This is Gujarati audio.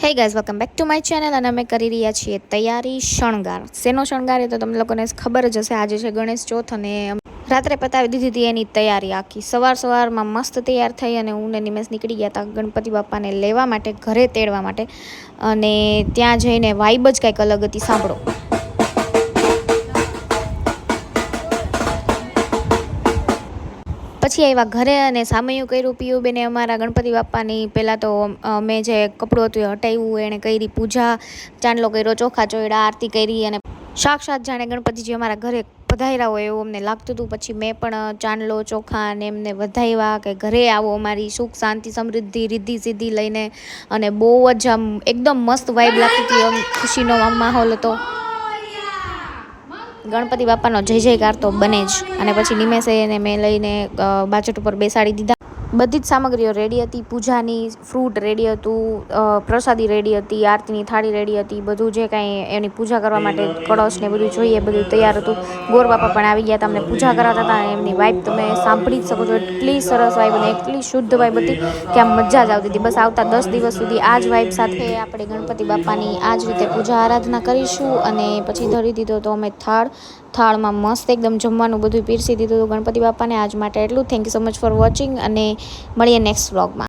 Hey guys welcome back to my channel અને અમે કરી રહ્યા છીએ તૈયારી શણગાર શેનો શણગાર એ તો તમને લોકોને ખબર જ હશે. આજે છે ગણેશ ચોથ અને રાત્રે પતાવી દીધી હતી એની તૈયારી આખી. સવારમાં મસ્ત તૈયાર થઈ અને હું ને નિમેશ નીકળી ગયા હતા ગણપતિ બાપાને લેવા માટે, ઘરે તેડવા માટે. અને ત્યાં જઈને વાઇબ જ કંઈક અલગ હતી. સાંભળો. પછી આવ્યા ઘરે અને સામયું કર્યું પીયુબેને અમારા ગણપતિ બાપાની. પહેલાં તો મેં જે કપડું હતું એ હટાવ્યું, એણે કરી પૂજા, ચાંદલો કર્યો, ચોખા ચોયડા, આરતી કરી અને સાક્ષાત જાણે ગણપતિજી અમારા ઘરે પધાર્યા હોય એવું અમને લાગતું હતું. પછી મેં પણ ચાંદલો, ચોખા અને એમને વધાવ્યા કે ઘરે આવો, અમારી સુખ શાંતિ સમૃદ્ધિ રિદ્ધિ સિદ્ધિ લઈને. અને બહુ જ આમ એકદમ મસ્ત વાઇબ લાગતી હતી, ખુશીનો માહોલ હતો. ગણપતિ બાપાનો જય જયકાર તો બને જ. અને પછી નિમેશે એને મેં લઈને બાજટ ઉપર બેસાડી દીધા. બધી જ સામગ્રીઓ રેડી હતી. પૂજાની ફ્રૂટ રેડી હતું, પ્રસાદી રેડી હતી, આરતીની થાળી રેડી હતી. બધું જે કાંઈ એની પૂજા કરવા માટે કળશ ને બધું જોઈએ બધું તૈયાર હતું. ગોર બાપા પણ આવી ગયા હતા, અમને પૂજા કરાવતા હતા. અને એમની વાઇબ તમે સાંભળી જ શકો છો. એટલી સરસ વાઇબ અને એટલી શુદ્ધ વાઇબ હતી કે આમ મજા જ આવતી હતી. બસ આવતા 10 દિવસ સુધી આ જ વાઇબ સાથે આપણે ગણપતિ બાપાની આ જ રીતે પૂજા આરાધના કરીશું. અને પછી ધરી દીધો તો અમે થાળમાં મસ્ત એકદમ જમવાનું બધું પીરસી દીધું હતું ગણપતિ બાપાને. આજ માટે એટલું. Thank you so much for watching અને મળીએ નેક્સ્ટ વ્લોગમાં.